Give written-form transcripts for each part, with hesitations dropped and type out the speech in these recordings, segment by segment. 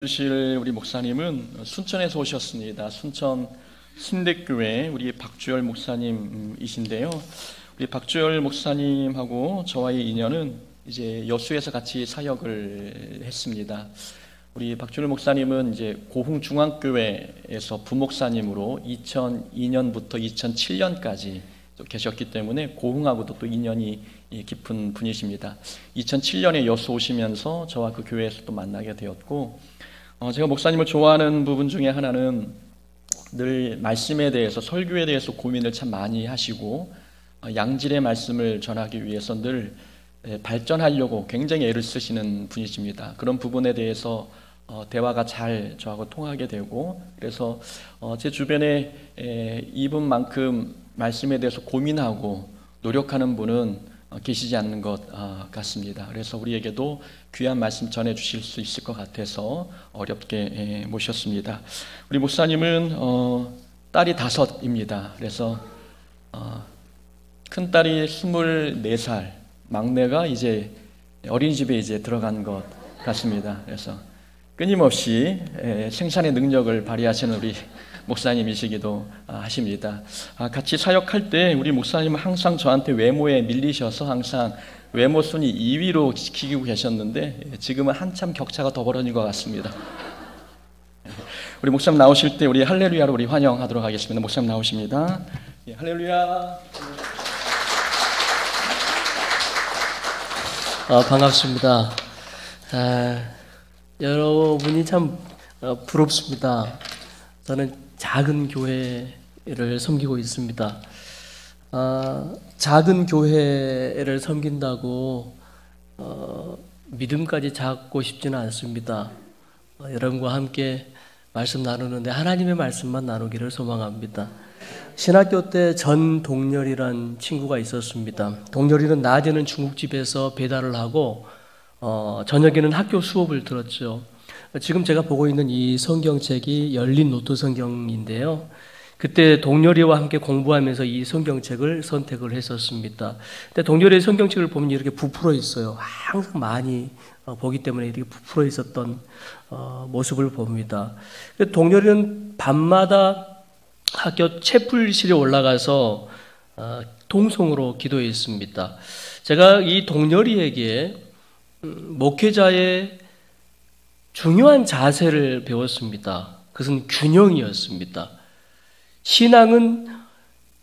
주실 우리 목사님은 순천에서 오셨습니다. 순천 신대교회 우리 박주열 목사님이신데요. 우리 박주열 목사님하고 저와의 인연은 이제 여수에서 같이 사역을 했습니다. 우리 박주열 목사님은 이제 고흥중앙교회에서 부목사님으로 2002년부터 2007년까지 계셨기 때문에 고흥하고도 또 인연이 깊은 분이십니다. 2007년에 여수 오시면서 저와 그 교회에서 또 만나게 되었고, 제가 목사님을 좋아하는 부분 중에 하나는 늘 말씀에 대해서, 설교에 대해서 고민을 참 많이 하시고, 양질의 말씀을 전하기 위해서 늘 발전하려고 굉장히 애를 쓰시는 분이십니다. 그런 부분에 대해서 대화가 잘 저하고 통하게 되고, 그래서 제 주변에 이분만큼 말씀에 대해서 고민하고 노력하는 분은 계시지 않는 것 같습니다. 그래서 우리에게도 귀한 말씀 전해주실 수 있을 것 같아서 어렵게 모셨습니다. 우리 목사님은 딸이 5입니다. 그래서 큰 딸이 24살, 막내가 이제 어린이집에 이제 들어간 것 같습니다. 그래서 끊임없이 생산의 능력을 발휘하시는 우리 목사님이시기도 하십니다. 같이 사역할 때 우리 목사님은 항상 저한테 외모에 밀리셔서 항상 외모 순위 2위로 지키고 계셨는데 지금은 한참 격차가 더 벌어진 것 같습니다. 우리 목사님 나오실 때 우리 할렐루야로 우리 환영하도록 하겠습니다. 목사님 나오십니다. 예, 할렐루야. 반갑습니다. 여러분이 참 부럽습니다. 저는 작은 교회를 섬기고 있습니다. 작은 교회를 섬긴다고 믿음까지 잡고 싶지는 않습니다. 여러분과 함께 말씀 나누는데 하나님의 말씀만 나누기를 소망합니다. 신학교 때 전동렬이란 친구가 있었습니다. 동렬이는 낮에는 중국집에서 배달을 하고 저녁에는 학교 수업을 들었죠. 지금 제가 보고 있는 이 성경책이 열린 노트 성경인데요. 그때 동렬이와 함께 공부하면서 이 성경책을 선택을 했었습니다. 근데 동렬이의 성경책을 보면 이렇게 부풀어 있어요. 항상 많이 보기 때문에 이렇게 부풀어 있었던 모습을 봅니다. 동렬이는 밤마다 학교 채플실에 올라가서 통성으로 기도했습니다. 제가 이 동렬이에게 목회자의 중요한 자세를 배웠습니다. 그것은 균형이었습니다. 신앙은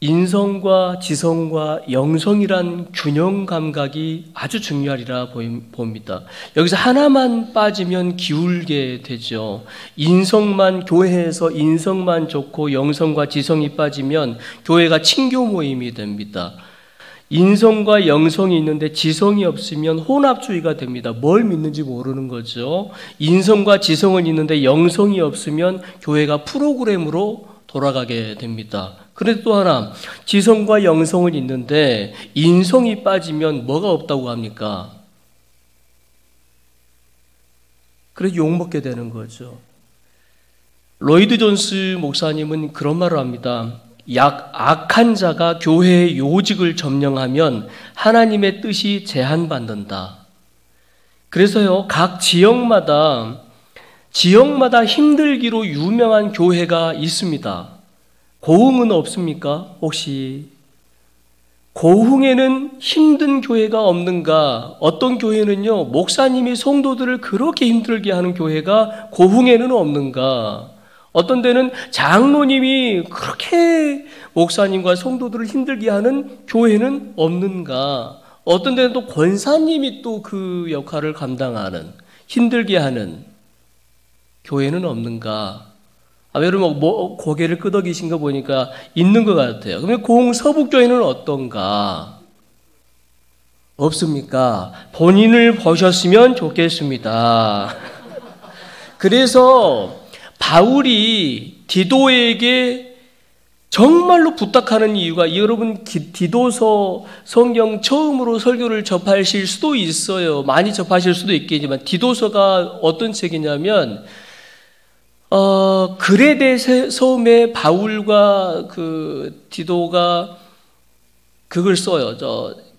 인성과 지성과 영성이란 균형 감각이 아주 중요하리라 봅니다. 여기서 하나만 빠지면 기울게 되죠. 인성만, 교회에서 인성만 좋고 영성과 지성이 빠지면 교회가 친교 모임이 됩니다. 인성과 영성이 있는데 지성이 없으면 혼합주의가 됩니다. 뭘 믿는지 모르는 거죠. 인성과 지성은 있는데 영성이 없으면 교회가 프로그램으로 돌아가게 됩니다. 그런데 또 하나, 지성과 영성은 있는데 인성이 빠지면 뭐가 없다고 합니까? 그래서 욕먹게 되는 거죠. 로이드 존스 목사님은 그런 말을 합니다. 악한 자가 교회의 요직을 점령하면 하나님의 뜻이 제한받는다. 그래서요, 각 지역마다 힘들기로 유명한 교회가 있습니다. 고흥은 없습니까? 혹시 고흥에는 힘든 교회가 없는가? 어떤 교회는요, 목사님이 성도들을 그렇게 힘들게 하는 교회가 고흥에는 없는가? 어떤 데는 장로님이 그렇게 목사님과 성도들을 힘들게 하는 교회는 없는가? 어떤 데는 또 권사님이 또 그 역할을 감당하는, 힘들게 하는 교회는 없는가? 여러분 고개를 끄덕이신 거 보니까 있는 것 같아요. 그러면 고흥 서북교회는 어떤가? 없습니까? 본인을 보셨으면 좋겠습니다. 그래서 바울이 디도에게 정말로 부탁하는 이유가, 여러분 디도서 성경 처음으로 설교를 접하실 수도 있어요. 많이 접하실 수도 있겠지만 디도서가 어떤 책이냐면 그레데 섬에 바울과 그 디도가 그걸 써요.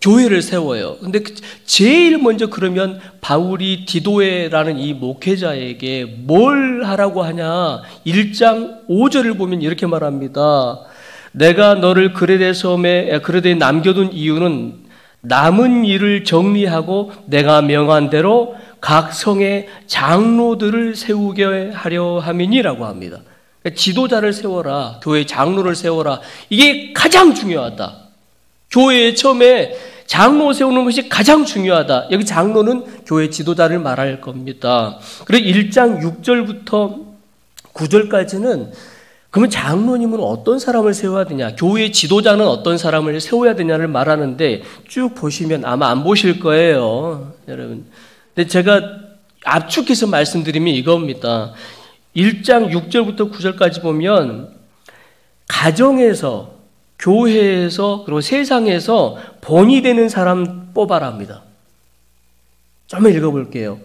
교회를 세워요. 근데 제일 먼저 그러면 바울이 디도에라는 이 목회자에게 뭘 하라고 하냐? 1장 5절을 보면 이렇게 말합니다. 내가 너를 그레데에 남겨둔 이유는 남은 일을 정리하고 내가 명한 대로 각 성의 장로들을 세우게 하려 함이니라고 합니다. 그러니까 지도자를 세워라, 교회 장로를 세워라. 이게 가장 중요하다. 교회에 처음에 장로 세우는 것이 가장 중요하다. 여기 장로는 교회 지도자를 말할 겁니다. 그리고 1장 6절부터 9절까지는 그러면 장로님은 어떤 사람을 세워야 되냐, 교회 지도자는 어떤 사람을 세워야 되냐를 말하는데 쭉 보시면 아마 안 보실 거예요, 여러분. 근데 제가 압축해서 말씀드리면 이겁니다. 1장 6절부터 9절까지 보면 가정에서, 교회에서, 그리고 세상에서 본이 되는 사람 뽑아랍니다. 좀 읽어볼게요.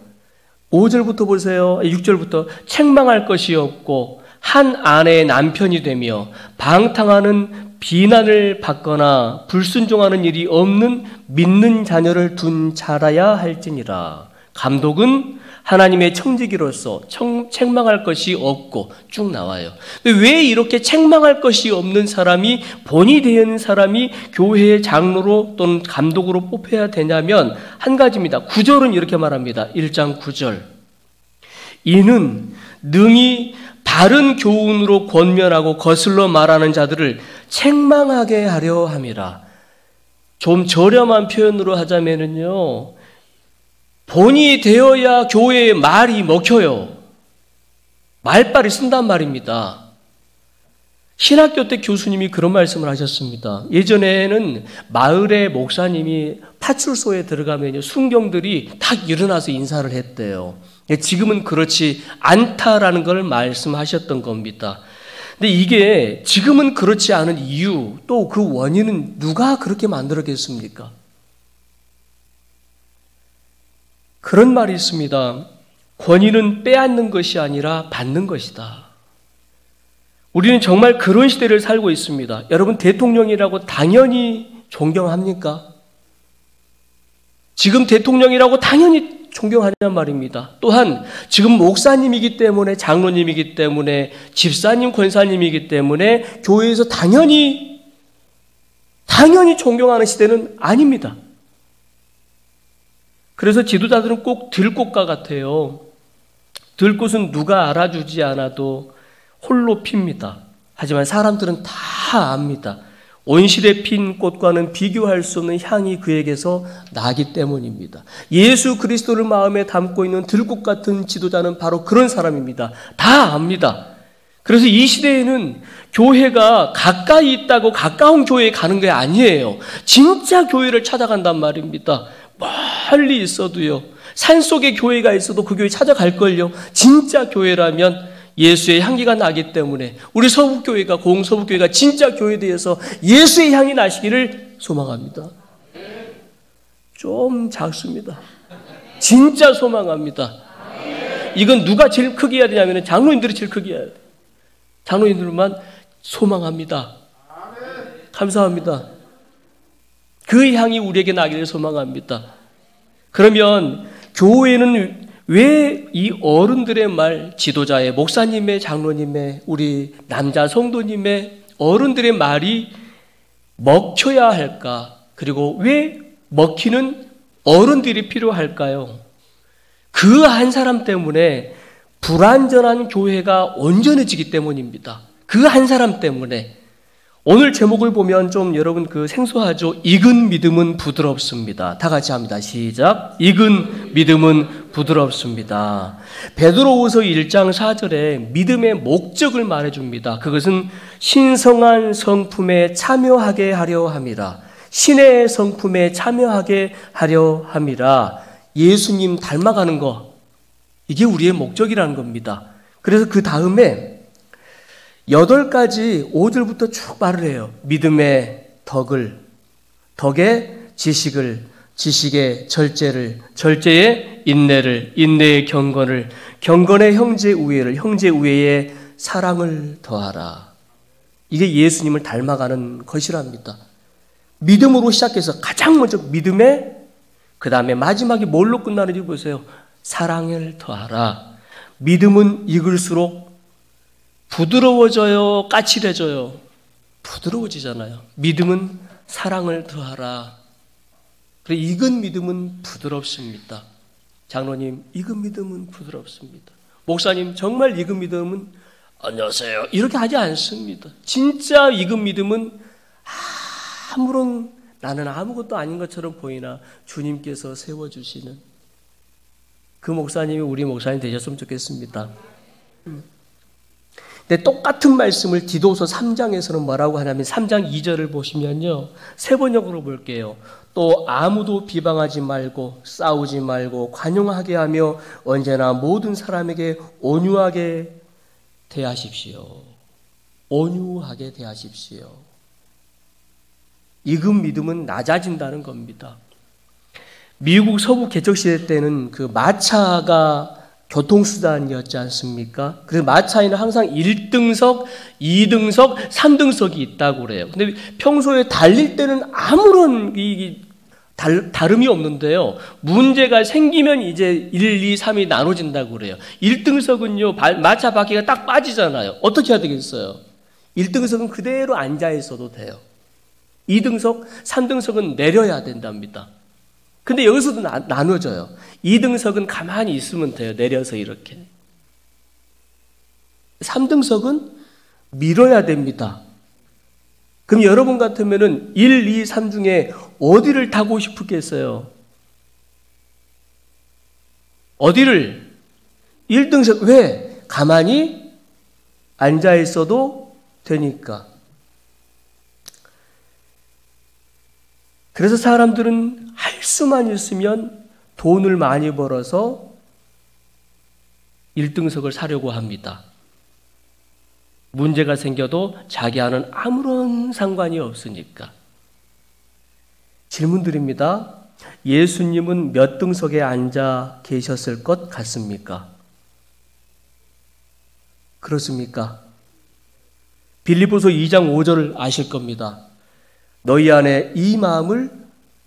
5절부터 보세요. 6절부터 책망할 것이 없고 한 아내의 남편이 되며 방탕하는 비난을 받거나 불순종하는 일이 없는 믿는 자녀를 둔 자라야 할지니라. 감독은 하나님의 청지기로서 책망할 것이 없고 쭉 나와요. 왜 이렇게 책망할 것이 없는 사람이, 본이 되는 사람이 교회의 장로로 또는 감독으로 뽑혀야 되냐면 한 가지입니다. 9절은 이렇게 말합니다. 1장 9절. 이는 능히 바른 교훈으로 권면하고 거슬러 말하는 자들을 책망하게 하려 함이라. 좀 저렴한 표현으로 하자면요, 본이 되어야 교회의 말이 먹혀요. 말빨이 쓴단 말입니다. 신학교 때 교수님이 그런 말씀을 하셨습니다. 예전에는 마을의 목사님이 파출소에 들어가면 순경들이 탁 일어나서 인사를 했대요. 지금은 그렇지 않다라는 걸 말씀하셨던 겁니다. 근데 이게 지금은 그렇지 않은 이유, 또 그 원인은 누가 그렇게 만들었겠습니까? 그런 말이 있습니다. 권위는 빼앗는 것이 아니라 받는 것이다. 우리는 정말 그런 시대를 살고 있습니다. 여러분, 대통령이라고 당연히 존경합니까? 지금 대통령이라고 당연히 존경하냔 말입니다. 또한 지금 목사님이기 때문에, 장로님이기 때문에, 집사님, 권사님이기 때문에 교회에서 당연히 존경하는 시대는 아닙니다. 그래서 지도자들은 꼭 들꽃과 같아요. 들꽃은 누가 알아주지 않아도 홀로 핍니다. 하지만 사람들은 다 압니다. 온실에 핀 꽃과는 비교할 수 없는 향이 그에게서 나기 때문입니다. 예수 그리스도를 마음에 담고 있는 들꽃 같은 지도자는 바로 그런 사람입니다. 다 압니다. 그래서 이 시대에는 교회가 가까이 있다고 가까운 교회에 가는 게 아니에요. 진짜 교회를 찾아간단 말입니다. 멀리 있어도요, 산속에 교회가 있어도 그 교회 찾아갈걸요. 진짜 교회라면 예수의 향기가 나기 때문에 우리 서북교회가, 공서북교회가 진짜 교회에 대해서 예수의 향이 나시기를 소망합니다. 좀 작습니다. 진짜 소망합니다. 이건 누가 제일 크게 해야 되냐면 장로님들이 제일 크게 해야 돼요. 장로님들만 소망합니다. 감사합니다. 그 향이 우리에게 나기를 소망합니다. 그러면 교회는 왜 이 어른들의 말, 지도자의, 목사님의, 장로님의, 우리 남자 성도님의 어른들의 말이 먹혀야 할까? 그리고 왜 먹히는 어른들이 필요할까요? 그 한 사람 때문에 불완전한 교회가 온전해지기 때문입니다. 그 한 사람 때문에. 오늘 제목을 보면 좀 여러분 생소하죠? 익은 믿음은 부드럽습니다. 다 같이 합니다. 시작. 익은 믿음은 부드럽습니다. 베드로후서 1장 4절에 믿음의 목적을 말해줍니다. 그것은 신성한 성품에 참여하게 하려 함이라. 신의 성품에 참여하게 하려 함이라. 예수님 닮아가는 거, 이게 우리의 목적이라는 겁니다. 그래서 그 다음에 8가지 5절부터 쭉 말을 해요. 믿음의 덕을, 덕의 지식을, 지식의 절제를, 절제의 인내를, 인내의 경건을, 경건의 형제 우애를, 형제 우애의 사랑을 더하라. 이게 예수님을 닮아가는 것이랍니다. 믿음으로 시작해서 가장 먼저 믿음에, 그 다음에 마지막에 뭘로 끝나는지 보세요. 사랑을 더하라. 믿음은 익을수록 부드러워져요, 까칠해져요? 부드러워지잖아요. 믿음은 사랑을 더하라. 그래, 익은 믿음은 부드럽습니다. 장로님, 익은 믿음은 부드럽습니다. 목사님, 정말 익은 믿음은 안녕하세요 이렇게 하지 않습니다. 진짜 익은 믿음은 아무런, 나는 아무것도 아닌 것처럼 보이나 주님께서 세워주시는 그 목사님이 우리 목사님 되셨으면 좋겠습니다. 근데 똑같은 말씀을 디도서 3장에서는 뭐라고 하냐면 3장 2절을 보시면요, 세 번역으로 볼게요. 또 아무도 비방하지 말고 싸우지 말고 관용하게 하며 언제나 모든 사람에게 온유하게 대하십시오. 온유하게 대하십시오. 익은 믿음은 낮아진다는 겁니다. 미국 서부 개척시대 때는 그 마차가 교통수단이었지 않습니까? 그래서 마차에는 항상 1등석, 2등석, 3등석이 있다고 그래요. 근데 평소에 달릴 때는 아무런 다름이 없는데요. 문제가 생기면 이제 1, 2, 3이 나눠진다고 그래요. 1등석은요, 마차 바퀴가 딱 빠지잖아요. 어떻게 해야 되겠어요? 1등석은 그대로 앉아 있어도 돼요. 2등석, 3등석은 내려야 된답니다. 근데 여기서도 나눠져요. 2등석은 가만히 있으면 돼요. 내려서 이렇게. 3등석은 밀어야 됩니다. 그럼 여러분 같으면은 1, 2, 3 중에 어디를 타고 싶겠어요? 어디를? 1등석. 왜? 가만히 앉아 있어도 되니까. 그래서 사람들은 할 수만 있으면 돈을 많이 벌어서 1등석을 사려고 합니다. 문제가 생겨도 자기와는 아무런 상관이 없으니까. 질문 드립니다. 예수님은 몇 등석에 앉아 계셨을 것 같습니까? 그렇습니까? 빌립보서 2장 5절을 아실 겁니다. 너희 안에 이 마음을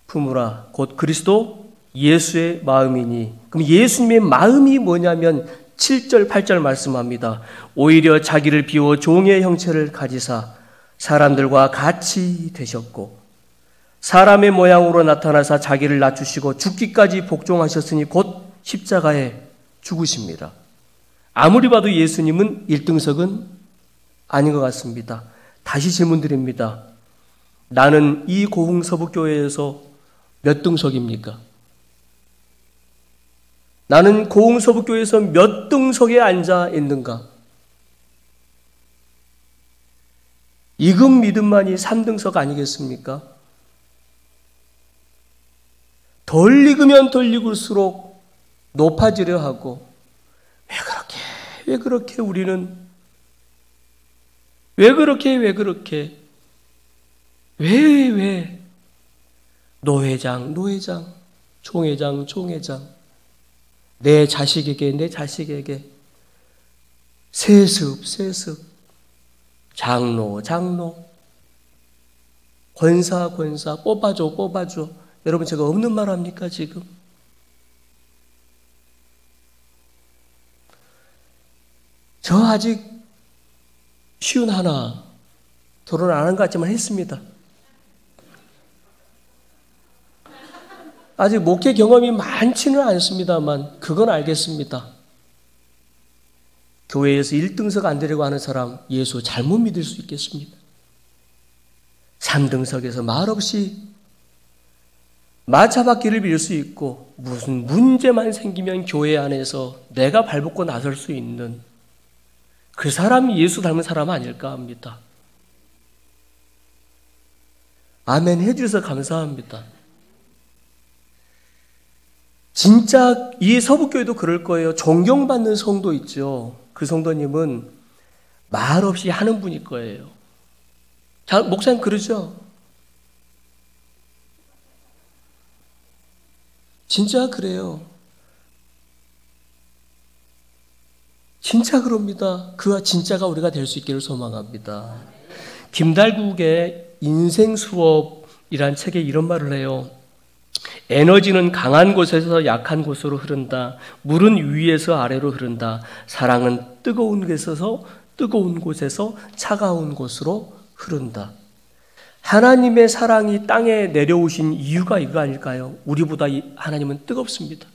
품으라. 곧 그리스도 예수의 마음이니. 그럼 예수님의 마음이 뭐냐면 7절, 8절 말씀합니다. 오히려 자기를 비워 종의 형체를 가지사 사람들과 같이 되셨고 사람의 모양으로 나타나사 자기를 낮추시고 죽기까지 복종하셨으니 곧 십자가에 죽으십니다. 아무리 봐도 예수님은 1등석은 아닌 것 같습니다. 다시 질문 드립니다. 나는 이 고흥서북교회에서 몇 등석입니까? 나는 고흥서북교회에서 몇 등석에 앉아 있는가? 익은 믿음만이 3등석 아니겠습니까? 덜 익으면 덜 익을수록 높아지려 하고 왜 그렇게 우리는 왜 노회장 총회장 내 자식에게 세습 장로 권사 뽑아줘. 여러분 제가 없는 말 합니까 지금? 저 아직 51 결혼 안 한 것 같지만 했습니다. 아직 목회 경험이 많지는 않습니다만 그건 알겠습니다. 교회에서 1등석 안 되려고 하는 사람 예수 잘못 믿을 수 있겠습니다. 3등석에서 말없이 마차바퀴를 빌 수 있고 무슨 문제만 생기면 교회 안에서 내가 발벗고 나설 수 있는 그 사람이 예수 닮은 사람 아닐까 합니다. 아멘 해주셔서 감사합니다. 진짜 이 서북교회도 그럴 거예요. 존경받는 성도 있죠. 그 성도님은 말없이 하는 분일 거예요. 자, 목사님 그러죠? 진짜 그래요. 진짜 그럽니다. 그와 진짜가 우리가 될 수 있기를 소망합니다. 김달국의 인생 수업 이란 책에 이런 말을 해요. 에너지는 강한 곳에서 약한 곳으로 흐른다. 물은 위에서 아래로 흐른다. 사랑은 뜨거운 곳에서 차가운 곳으로 흐른다. 하나님의 사랑이 땅에 내려오신 이유가 이거 아닐까요? 우리보다 하나님은 뜨겁습니다.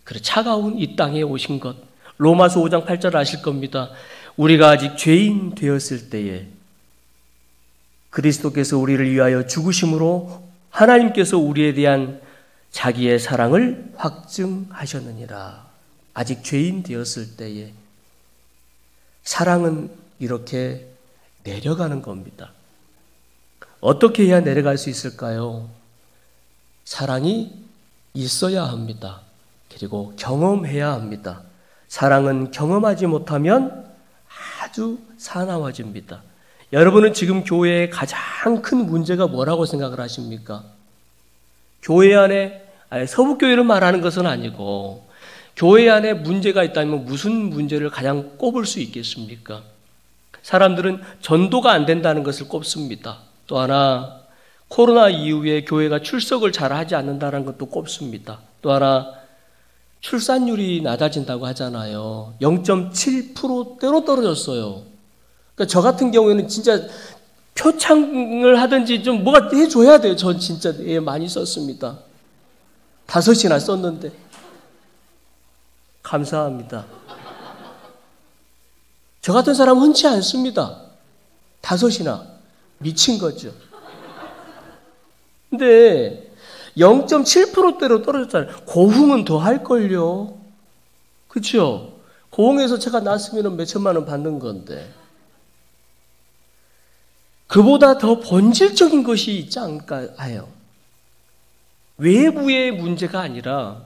그래, 차가운 이 땅에 오신 것. 로마서 5장 8절 아실 겁니다. 우리가 아직 죄인 되었을 때에 그리스도께서 우리를 위하여 죽으심으로 하나님께서 우리에 대한 자기의 사랑을 확증하셨느니라. 아직 죄인 되었을 때에 사랑은 이렇게 내려가는 겁니다. 어떻게 해야 내려갈 수 있을까요? 사랑이 있어야 합니다. 그리고 경험해야 합니다. 사랑은 경험하지 못하면 아주 사나워집니다. 여러분은 지금 교회의 가장 큰 문제가 뭐라고 생각을 하십니까? 교회 안에, 서북교회를 말하는 것은 아니고 교회 안에 문제가 있다면 무슨 문제를 가장 꼽을 수 있겠습니까? 사람들은 전도가 안 된다는 것을 꼽습니다. 또 하나, 코로나 이후에 교회가 출석을 잘 하지 않는다는 것도 꼽습니다. 또 하나, 출산율이 낮아진다고 하잖아요. 0.7%대로 떨어졌어요. 그러니까 저 같은 경우에는 진짜 표창을 하든지 좀 뭐가 해줘야 돼요. 전 진짜 많이 썼습니다. 5이나 썼는데. 감사합니다. 저 같은 사람은 흔치 않습니다. 5이나. 미친 거죠. 근데 0.7%대로 떨어졌잖아요. 고흥은 더 할걸요. 그렇죠? 고흥에서 제가 낳았으면 몇 천만 원 받는 건데. 그보다 더 본질적인 것이 있지 않을까 해요. 외부의 문제가 아니라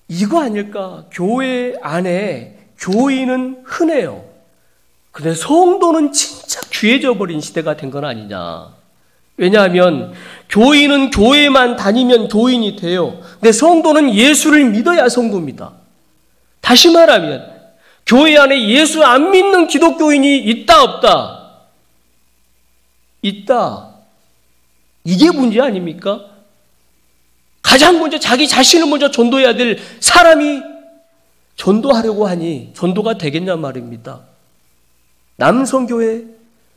이거 아닐까? 교회 안에 교인은 흔해요. 근데 성도는 진짜 귀해져 버린 시대가 된 건 아니냐. 왜냐하면 교인은 교회만 다니면 교인이 돼요. 근데 성도는 예수를 믿어야 성도입니다. 다시 말하면 교회 안에 예수 안 믿는 기독교인이 있다 없다? 있다. 이게 문제 아닙니까? 가장 먼저 자기 자신을 먼저 전도해야 될 사람이 전도하려고 하니 전도가 되겠냐 말입니다. 남성교회,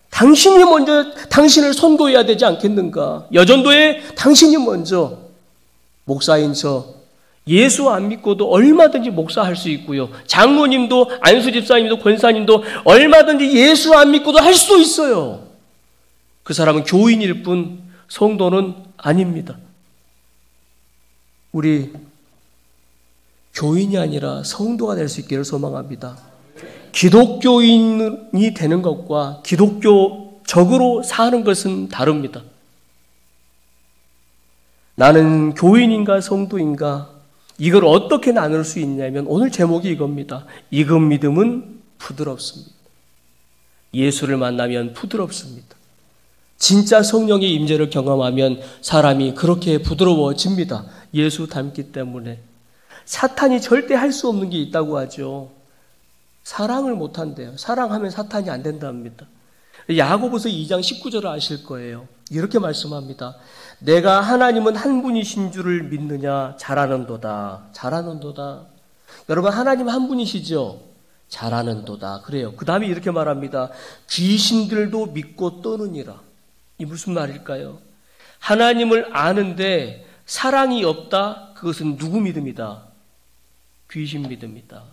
당신이 먼저 당신을 선도해야 되지 않겠는가? 여전도에 당신이 먼저 목사인 저 예수 안 믿고도 얼마든지 목사할 수 있고요. 장로님도 안수집사님도 권사님도 얼마든지 예수 안 믿고도 할 수 있어요. 그 사람은 교인일 뿐 성도는 아닙니다. 우리 교인이 아니라 성도가 될 수 있기를 소망합니다. 기독교인이 되는 것과 기독교적으로 사는 것은 다릅니다. 나는 교인인가 성도인가 이걸 어떻게 나눌 수 있냐면 오늘 제목이 이겁니다. 이것 믿음은 부드럽습니다. 예수를 만나면 부드럽습니다. 진짜 성령의 임재를 경험하면 사람이 그렇게 부드러워집니다. 예수 닮기 때문에. 사탄이 절대 할 수 없는 게 있다고 하죠. 사랑을 못한대요. 사랑하면 사탄이 안 된답니다. 야고보서 2장 19절을 아실 거예요. 이렇게 말씀합니다. 내가 하나님은 한 분이신 줄을 믿느냐? 잘하는도다. 잘하는도다. 여러분 하나님 한 분이시죠? 잘하는도다. 그래요. 그 다음에 이렇게 말합니다. 귀신들도 믿고 떠느니라. 이 무슨 말일까요? 하나님을 아는데 사랑이 없다? 그것은 누구 믿음이다? 귀신 믿음이다.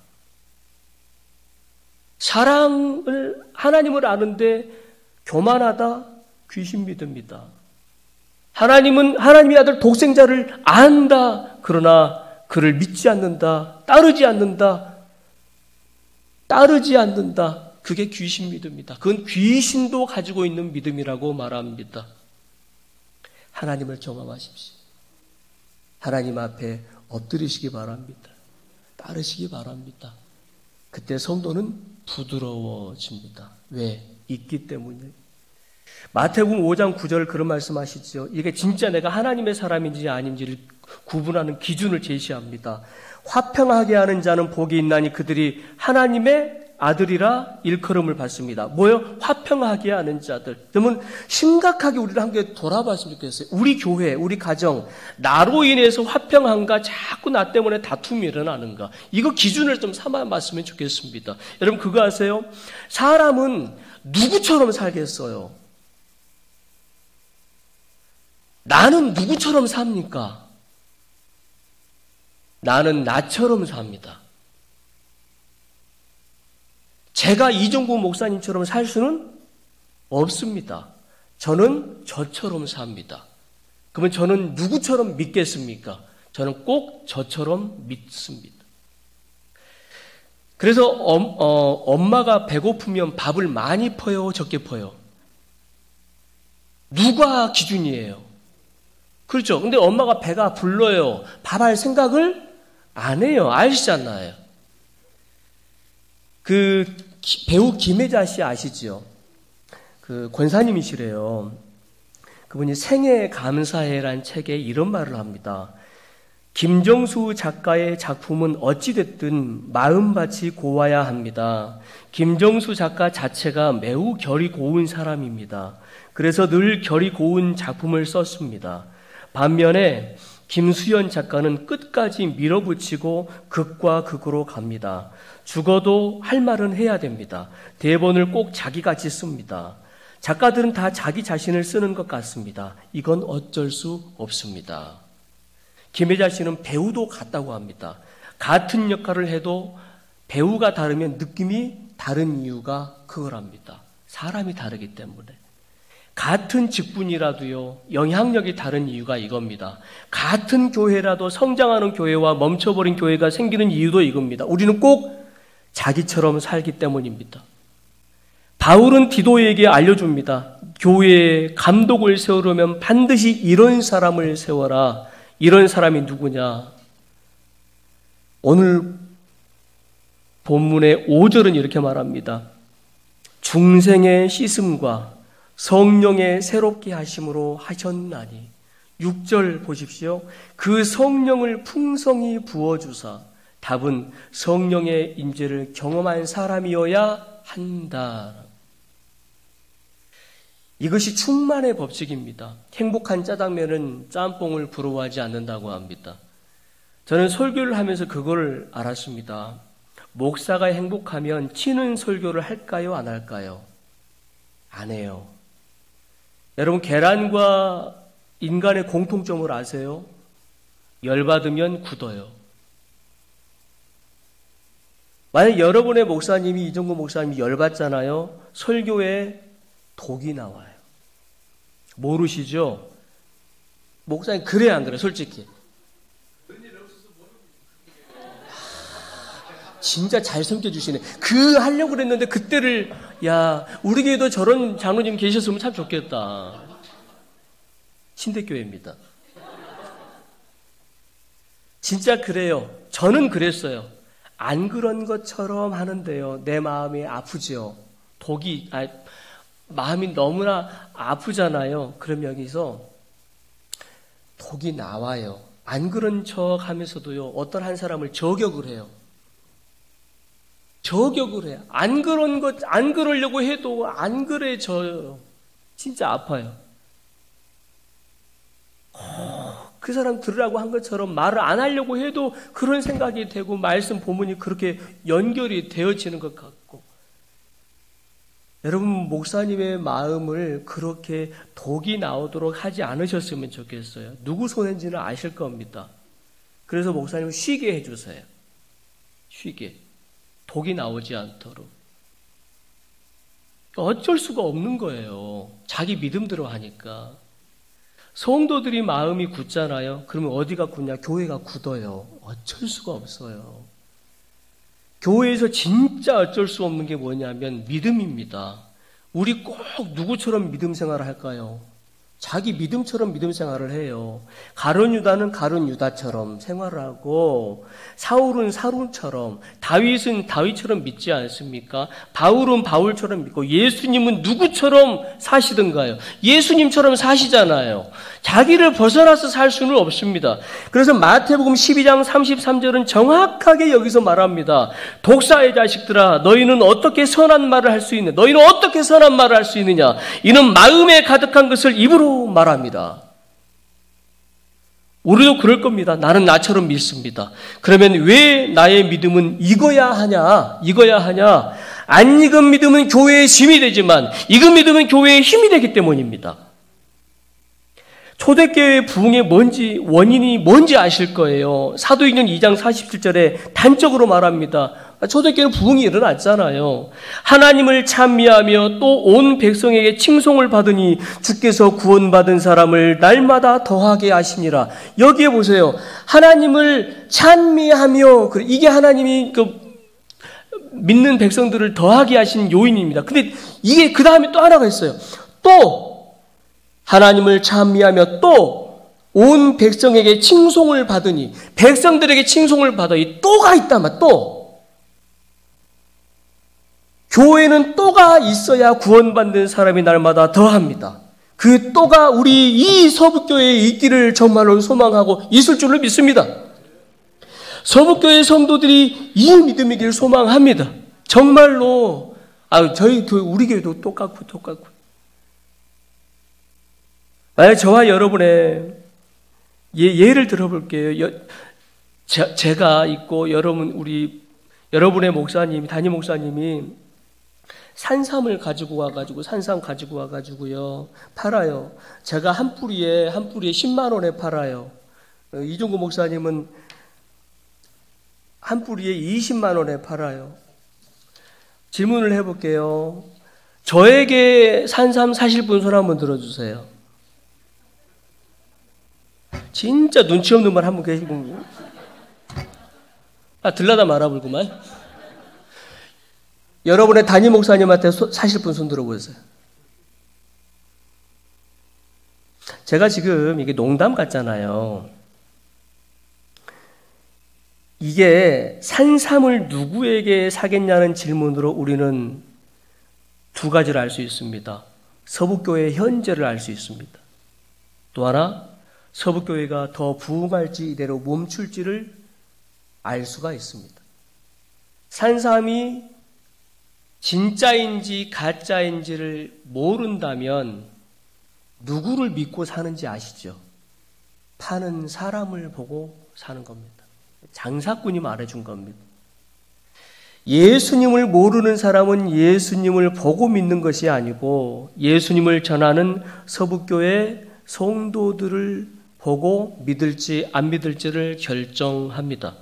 하나님을 아는데 교만하다? 귀신 믿음이다. 하나님의 아들 독생자를 안다. 그러나 그를 믿지 않는다. 따르지 않는다. 그게 귀신 믿음이다. 그건 귀신도 가지고 있는 믿음이라고 말합니다. 하나님을 경험하십시오. 하나님 앞에 엎드리시기 바랍니다. 따르시기 바랍니다. 그때 성도는 부드러워집니다. 왜? 있기 때문에. 마태복음 5장 9절 그런 말씀하시죠. 이게 진짜 내가 하나님의 사람인지 아닌지를 구분하는 기준을 제시합니다. 화평하게 하는 자는 복이 있나니 그들이 하나님의 아들이라 일컬음을 받습니다. 뭐요? 화평하게 하는 자들. 그러면 심각하게 우리를 함께 돌아봤으면 좋겠어요. 우리 교회, 우리 가정, 나로 인해서 화평한가? 자꾸 나 때문에 다툼이 일어나는가? 이거 기준을 좀 삼아봤으면 좋겠습니다. 여러분 그거 아세요? 사람은 누구처럼 살겠어요? 나는 누구처럼 삽니까? 나는 나처럼 삽니다. 제가 이종구 목사님처럼 살 수는 없습니다. 저는 저처럼 삽니다. 그러면 저는 누구처럼 믿겠습니까? 저는 꼭 저처럼 믿습니다. 그래서 엄마가 배고프면 밥을 많이 퍼요, 적게 퍼요? 누가 기준이에요? 그렇죠. 근데 엄마가 배가 불러요. 밥할 생각을 안 해요. 아시잖아요. 그 배우 김혜자 씨 아시죠? 그 권사님이시래요. 그분이 생애 감사해란 책에 이런 말을 합니다. 김정수 작가의 작품은 어찌됐든 마음밭이 고와야 합니다. 김정수 작가 자체가 매우 결이 고운 사람입니다. 그래서 늘 결이 고운 작품을 썼습니다. 반면에 김수연 작가는 끝까지 밀어붙이고 극과 극으로 갑니다. 죽어도 할 말은 해야 됩니다. 대본을 꼭 자기같이 씁니다. 작가들은 다 자기 자신을 쓰는 것 같습니다. 이건 어쩔 수 없습니다. 김혜자 씨는 배우도 같다고 합니다. 같은 역할을 해도 배우가 다르면 느낌이 다른 이유가 그거랍니다. 사람이 다르기 때문에. 같은 직분이라도요, 영향력이 다른 이유가 이겁니다. 같은 교회라도 성장하는 교회와 멈춰버린 교회가 생기는 이유도 이겁니다. 우리는 꼭 자기처럼 살기 때문입니다. 바울은 디도에게 알려줍니다. 교회에 감독을 세우려면 반드시 이런 사람을 세워라. 이런 사람이 누구냐? 오늘 본문의 5절은 이렇게 말합니다. 중생의 씻음과 성령의 새롭게 하심으로 하셨나니. 6절 보십시오. 그 성령을 풍성히 부어주사. 답은 성령의 임재를 경험한 사람이어야 한다. 이것이 충만의 법칙입니다. 행복한 짜장면은 짬뽕을 부러워하지 않는다고 합니다. 저는 설교를 하면서 그걸 알았습니다. 목사가 행복하면 튀는 설교를 할까요? 안 할까요? 안 해요. 여러분 계란과 인간의 공통점을 아세요? 열받으면 굳어요. 만약 여러분의 목사님이 이종구 목사님이 열받잖아요. 설교에 독이 나와요. 모르시죠? 목사님 그래 안 그래? 솔직히. 진짜 잘 섬겨주시네. 그 하려고 그랬는데 그때를 야 우리 교회도 저런 장로님 계셨으면 참 좋겠다. 신대교회입니다. 진짜 그래요. 저는 그랬어요. 안 그런 것처럼 하는데요. 내 마음이 아프죠. 마음이 너무나 아프잖아요. 그럼 여기서 독이 나와요. 안 그런 척 하면서도요. 어떤 한 사람을 저격을 해요. 저격을 해요. 안 그러려고 해도 안 그래져요. 진짜 아파요. 그 사람 들으라고 한 것처럼 말을 안 하려고 해도 그런 생각이 되고 말씀 본문이 그렇게 연결이 되어지는 것 같고. 여러분 목사님의 마음을 그렇게 독이 나오도록 하지 않으셨으면 좋겠어요. 누구 손인지는 아실 겁니다. 그래서 목사님은 쉬게 해주세요. 쉬게. 독이 나오지 않도록. 어쩔 수가 없는 거예요. 자기 믿음대로 하니까. 성도들이 마음이 굳잖아요. 그러면 어디가 굳냐? 교회가 굳어요. 어쩔 수가 없어요. 교회에서 진짜 어쩔 수 없는 게 뭐냐면 믿음입니다. 우리 꼭 누구처럼 믿음 생활을 할까요? 자기 믿음처럼 믿음 생활을 해요. 가룟 유다는 가룟 유다처럼 생활을 하고, 사울은 사울처럼, 다윗은 다윗처럼 믿지 않습니까? 바울은 바울처럼 믿고, 예수님은 누구처럼 사시던가요? 예수님처럼 사시잖아요. 자기를 벗어나서 살 수는 없습니다. 그래서 마태복음 12장 33절은 정확하게 여기서 말합니다. 독사의 자식들아, 너희는 어떻게 선한 말을 할 수 있느냐? 너희는 어떻게 선한 말을 할 수 있느냐? 이는 마음에 가득한 것을 입으로 말합니다. 우리도 그럴 겁니다. 나는 나처럼 믿습니다. 그러면 왜 나의 믿음은 익어야 하냐? 익어야 하냐? 안 익은 믿음은 교회의 짐이 되지만 익은 믿음은 교회의 힘이 되기 때문입니다. 초대교회의 부흥의 원인이 뭔지 아실 거예요. 사도행전 2장 47절에 단적으로 말합니다. 초대교회는 부흥이 일어났잖아요. 하나님을 찬미하며 또 온 백성에게 칭송을 받으니 주께서 구원받은 사람을 날마다 더하게 하시니라. 여기에 보세요. 하나님을 찬미하며, 이게 하나님이 믿는 백성들을 더하게 하신 요인입니다. 근데 이게 그 다음에 또 하나가 있어요. 또 하나님을 찬미하며 또 온 백성에게 칭송을 받으니, 백성들에게 칭송을 받으니 또가 있다마. 또 교회는 또가 있어야 구원받는 사람이 날마다 더합니다. 그 또가 우리 이 서북교회에 있기를 정말로 소망하고 있을 줄로 믿습니다. 서북교회 성도들이 이 믿음이길 소망합니다. 정말로. 저희 교회, 우리 교회도 똑같고. 만약 저와 여러분의 예를 들어볼게요. 제가 있고 여러분의 목사님, 담임 목사님이 산삼을 가지고 와가지고요 팔아요. 제가 한 뿌리에 10만 원에 팔아요. 이종구 목사님은 한 뿌리에 20만 원에 팔아요. 질문을 해볼게요. 저에게 산삼 사실 분 손 한번 들어주세요. 진짜 눈치 없는 말 한 분 계시고, 들라다 말아불구만. 여러분의 담임 목사님한테 사실 분 손 들어보세요. 제가 지금 이게 농담 같잖아요. 이게 산삼을 누구에게 사겠냐는 질문으로 우리는 두 가지를 알 수 있습니다. 서북교회의 현재를 알 수 있습니다. 또 하나, 서북교회가 더 부흥할지 이대로 멈출지를 알 수가 있습니다. 산삼이 진짜인지 가짜인지를 모른다면 누구를 믿고 사는지 아시죠? 파는 사람을 보고 사는 겁니다. 장사꾼이 말해준 겁니다. 예수님을 모르는 사람은 예수님을 보고 믿는 것이 아니고 예수님을 전하는 서북교회 성도들을 보고 믿을지 안 믿을지를 결정합니다.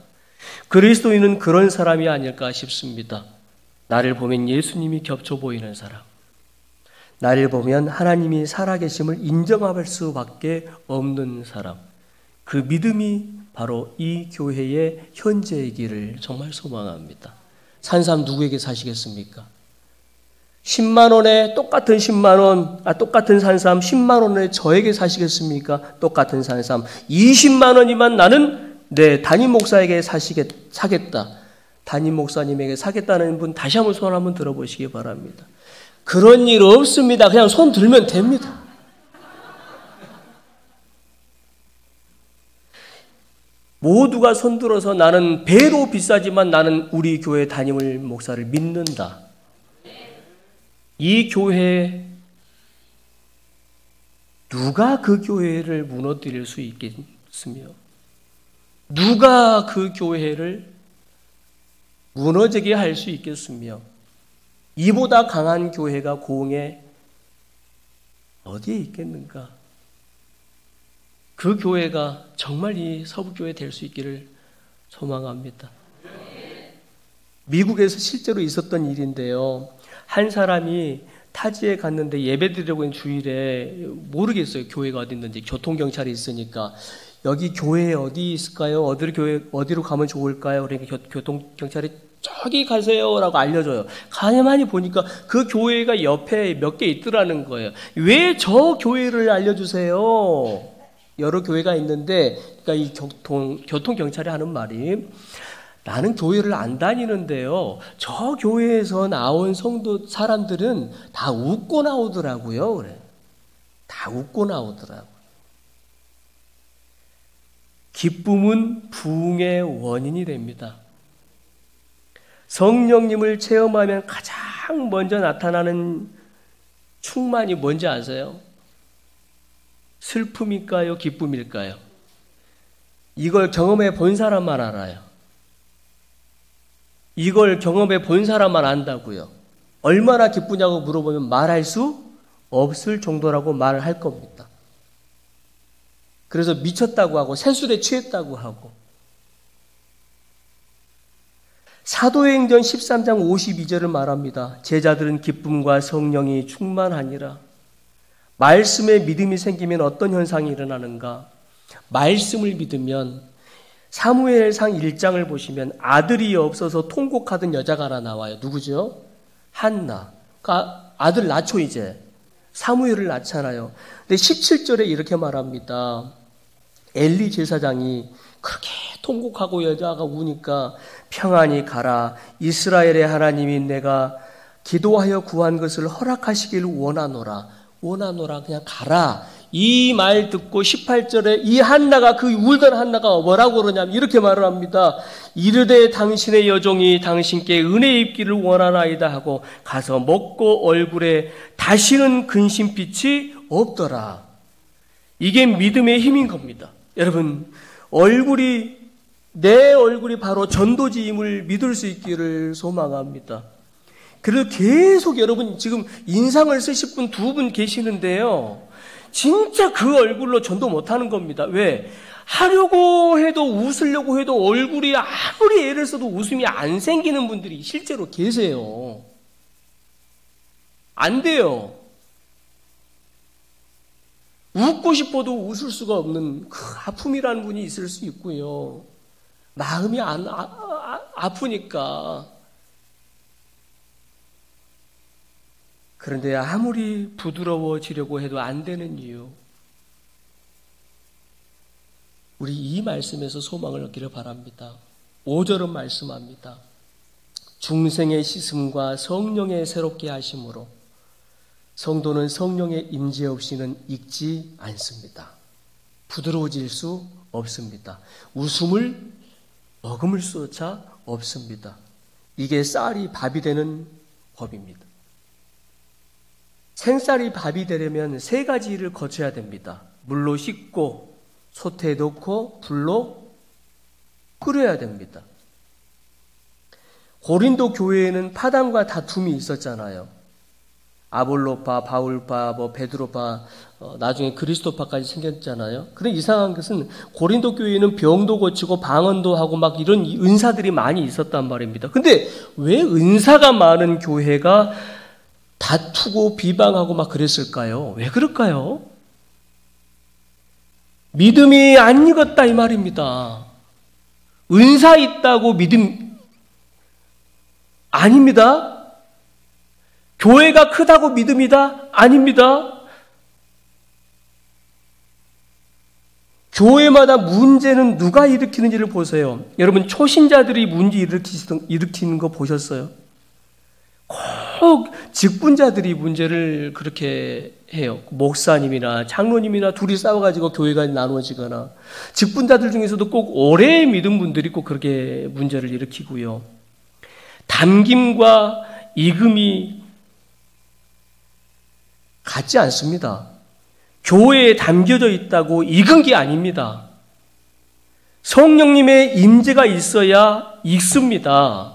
그리스도인은 그런 사람이 아닐까 싶습니다. 나를 보면 예수님이 겹쳐 보이는 사람, 나를 보면 하나님이 살아계심을 인정할 수밖에 없는 사람, 그 믿음이 바로 이 교회의 현재이기를 정말 소망합니다. 산삼 누구에게 사시겠습니까? 10만 원에 똑같은 10만 원, 똑같은 산삼 10만 원에 저에게 사시겠습니까? 똑같은 산삼 20만 원이면 나는 내 담임 목사에게 사겠다. 담임 목사님에게 사겠다는 분 다시 한번 손 한번 들어보시기 바랍니다. 그런 일 없습니다. 그냥 손 들면 됩니다. 모두가 손들어서 나는 배로 비싸지만 나는 우리 교회 담임을 목사를 믿는다. 이 교회 누가 그 교회를 무너뜨릴 수 있겠으며 누가 그 교회를 무너지게 할 수 있겠으며 이보다 강한 교회가 고흥에 어디에 있겠는가? 그 교회가 정말 이 서북교회 될 수 있기를 소망합니다. 미국에서 실제로 있었던 일인데요. 한 사람이 타지에 갔는데 예배드리려고 있는 주일에 모르겠어요. 교회가 어디 있는지. 교통경찰이 있으니까 여기 교회 어디 있을까요? 어디로 가면 좋을까요? 그러니까 교통경찰이 저기 가세요라고 알려줘요. 가만히 보니까 그 교회가 옆에 몇 개 있더라는 거예요. 왜 저 교회를 알려주세요? 여러 교회가 있는데, 그러니까 이 교통경찰이 하는 말이, 나는 교회를 안 다니는데요, 저 교회에서 나온 성도 사람들은 다 웃고 나오더라고요. 그래. 다 웃고 나오더라고요. 기쁨은 부흥의 원인이 됩니다. 성령님을 체험하면 가장 먼저 나타나는 충만이 뭔지 아세요? 슬픔일까요? 기쁨일까요? 이걸 경험해 본 사람만 알아요. 이걸 경험해 본 사람만 안다고요. 얼마나 기쁘냐고 물어보면 말할 수 없을 정도라고 말을 할 겁니다. 그래서 미쳤다고 하고 세술에 취했다고 하고. 사도행전 13장 52절을 말합니다. 제자들은 기쁨과 성령이 충만하니라. 말씀에 믿음이 생기면 어떤 현상이 일어나는가? 말씀을 믿으면 사무엘상 1장을 보시면 아들이 없어서 통곡하던 여자가 하나 나와요. 누구죠? 한나. 그러니까 아들 낳죠 이제. 사무엘을 낳잖아요. 근데 17절에 이렇게 말합니다. 엘리 제사장이 그렇게 통곡하고 여자가 우니까 평안히 가라. 이스라엘의 하나님이 내가 기도하여 구한 것을 허락하시길 원하노라. 원하노라. 그냥 가라. 이 말 듣고 18절에 이 한나가 그 울던 한나가 뭐라고 그러냐면 이렇게 말을 합니다. 이르되 당신의 여종이 당신께 은혜 입기를 원하나이다 하고 가서 먹고 얼굴에 다시는 근심빛이 없더라. 이게 믿음의 힘인 겁니다. 여러분, 내 얼굴이 바로 전도지임을 믿을 수 있기를 소망합니다. 그래서 계속 여러분 지금 인상을 쓰실 분 2분 계시는데요. 진짜 그 얼굴로 전도 못하는 겁니다. 왜? 하려고 해도 웃으려고 해도 얼굴이 아무리 애를 써도 웃음이 안 생기는 분들이 실제로 계세요. 안 돼요. 웃고 싶어도 웃을 수가 없는 그 아픔이라는 분이 있을 수 있고요. 마음이 아프니까. 그런데 아무리 부드러워지려고 해도 안 되는 이유. 우리 이 말씀에서 소망을 얻기를 바랍니다. 5절은 말씀합니다. 중생의 씻음과 성령의 새롭게 하심으로 성도는 성령의 임재 없이는 익지 않습니다. 부드러워질 수 없습니다. 웃음을 머금을 수조차 없습니다. 이게 쌀이 밥이 되는 법입니다. 생쌀이 밥이 되려면 3가지 일을 거쳐야 됩니다. 물로 씻고 솥에 넣고 불로 끓여야 됩니다. 고린도 교회에는 파당과 다툼이 있었잖아요. 아볼로파, 바울파, 베드로파, 나중에 그리스도파까지 생겼잖아요. 그런데 이상한 것은 고린도 교회에는 병도 고치고 방언도 하고 막 이런 은사들이 많이 있었단 말입니다. 근데 왜 은사가 많은 교회가 다투고 비방하고 막 그랬을까요? 왜 그럴까요? 믿음이 안 익었다 이 말입니다. 은사 있다고 믿음 아닙니다. 교회가 크다고 믿음이다? 아닙니다. 교회마다 문제는 누가 일으키는지를 보세요. 여러분 초신자들이 문제 일으키는 거 보셨어요? 꼭 직분자들이 문제를 그렇게 해요. 목사님이나 장로님이나 둘이 싸워가지고 교회가 나누어지거나 직분자들 중에서도 꼭 오래 믿은 분들이 꼭 그렇게 문제를 일으키고요. 담김과 익음이 같지 않습니다. 교회에 담겨져 있다고 익은 게 아닙니다. 성령님의 임재가 있어야 익습니다.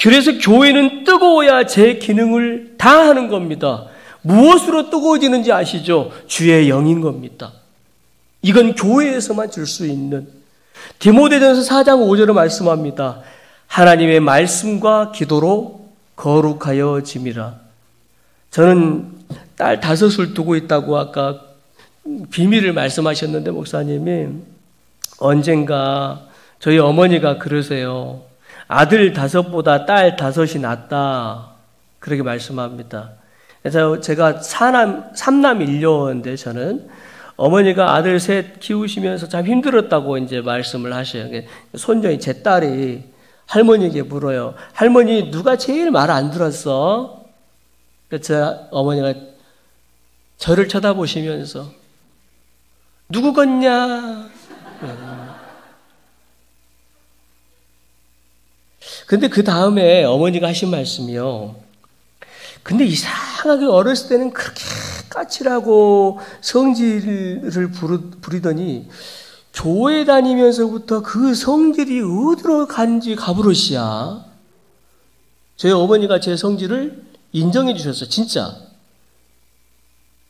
그래서 교회는 뜨거워야 제 기능을 다 하는 겁니다. 무엇으로 뜨거워지는지 아시죠? 주의 영인 겁니다. 이건 교회에서만 줄 수 있는. 디모데전서 4장 5절을 말씀합니다. 하나님의 말씀과 기도로 거룩하여 짐이라. 저는 딸 5을 두고 있다고 아까 비밀을 말씀하셨는데 목사님이 언젠가 저희 어머니가 그러세요. 아들 5보다 딸 5이 낫다. 그렇게 말씀합니다. 그래서 제가 3남 1녀인데 저는 어머니가 아들 셋 키우시면서 참 힘들었다고 이제 말씀을 하셔요. 손녀인 제 딸이 할머니에게 물어요. 할머니 누가 제일 말 안 들었어? 그래서 어머니가 저를 쳐다보시면서 누구겠냐? 근데 그 다음에 어머니가 하신 말씀이요. 근데 이상하게 어렸을 때는 그렇게 까칠하고 성질을 부리더니 교회 다니면서부터 그 성질이 어디로 간지 가버릇이야. 저희 어머니가 제 성질을 인정해 주셨어요. 진짜.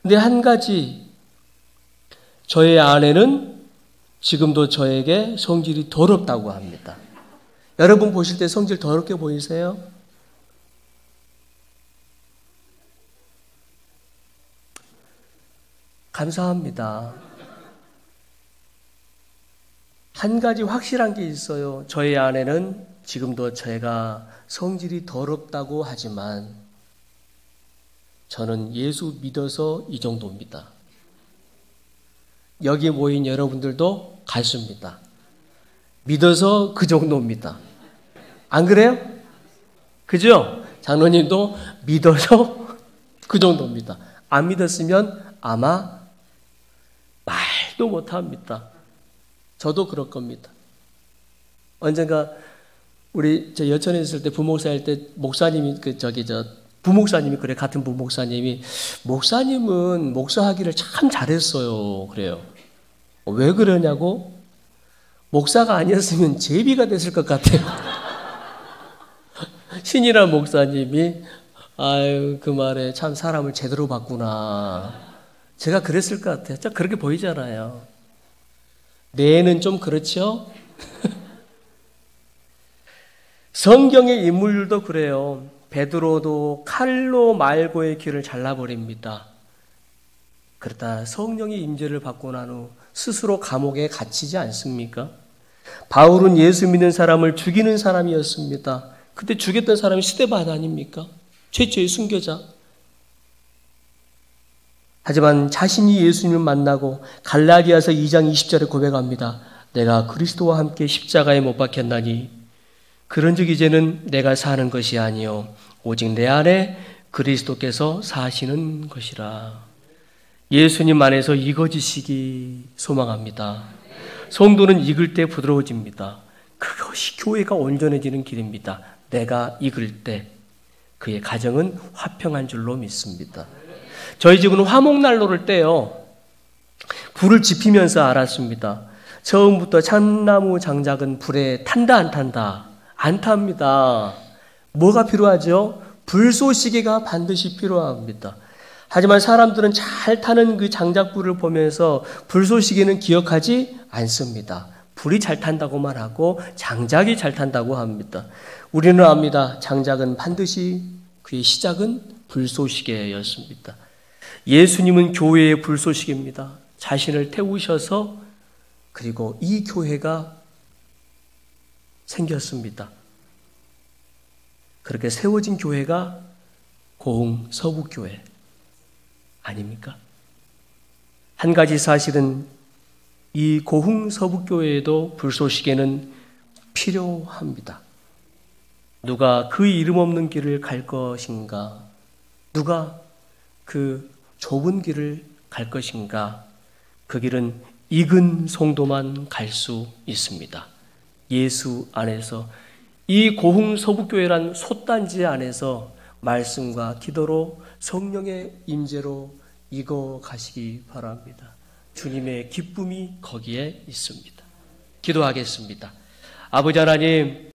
근데 한 가지, 저의 아내는 지금도 저에게 성질이 더럽다고 합니다. 여러분 보실 때 성질 더럽게 보이세요? 감사합니다. 한 가지 확실한 게 있어요. 저희 아내는 지금도 제가 성질이 더럽다고 하지만 저는 예수 믿어서 이 정도입니다. 여기 모인 여러분들도 같습니다. 믿어서 그 정도입니다. 안 그래요? 그죠? 장로님도 믿어서 그 정도입니다. 안 믿었으면 아마 말도 못합니다. 저도 그럴 겁니다. 언젠가 우리 저 여천에 있을 때 부목사일 때 목사님이 부목사님이 그래 같은 부목사님이 목사님은 목사하기를 참 잘했어요. 그래요. 왜 그러냐고? 목사가 아니었으면 제비가 됐을 것 같아요. 신이란 목사님이 아유 그 말에 참 사람을 제대로 봤구나. 제가 그랬을 것 같아요. 참 그렇게 보이잖아요. 뇌는 좀 그렇죠? 성경의 인물들도 그래요. 베드로도 칼로 말고의 길을 잘라버립니다. 그러다 성령의 임재를 받고 난 후 스스로 감옥에 갇히지 않습니까? 바울은 예수 믿는 사람을 죽이는 사람이었습니다. 그때 죽였던 사람이 스데반 아닙니까? 최초의 순교자. 하지만 자신이 예수님을 만나고 갈라디아서 2장 20절에 고백합니다. 내가 그리스도와 함께 십자가에 못 박혔나니 그런즉 이제는 내가 사는 것이 아니요 오직 내 안에 그리스도께서 사시는 것이라. 예수님 안에서 익어지시기 소망합니다. 성도는 익을 때 부드러워집니다. 그것이 교회가 온전해지는 길입니다. 내가 익을 때 그의 가정은 화평한 줄로 믿습니다. 저희 집은 화목난로를 떼요. 불을 지피면서 알았습니다. 처음부터 참나무 장작은 불에 탄다 안 탄다? 안 탑니다. 뭐가 필요하죠? 불쏘시개가 반드시 필요합니다. 하지만 사람들은 잘 타는 그 장작불을 보면서 불쏘시개는 기억하지 않습니다. 불이 잘 탄다고만 하고 장작이 잘 탄다고 합니다. 우리는 압니다. 장작은 반드시 그의 시작은 불쏘시개였습니다. 예수님은 교회의 불쏘시개입니다. 자신을 태우셔서 그리고 이 교회가 생겼습니다. 그렇게 세워진 교회가 고흥 서북교회 아닙니까? 한 가지 사실은 이 고흥 서북교회에도 불쏘시개는 필요합니다. 누가 그 이름 없는 길을 갈 것인가? 누가 그 좁은 길을 갈 것인가? 그 길은 익은 성도만 갈 수 있습니다. 예수 안에서 이 고흥 서북교회란 솥단지 안에서 말씀과 기도로 성령의 임재로 익어 가시기 바랍니다. 주님의 기쁨이 거기에 있습니다. 기도하겠습니다. 아버지 하나님,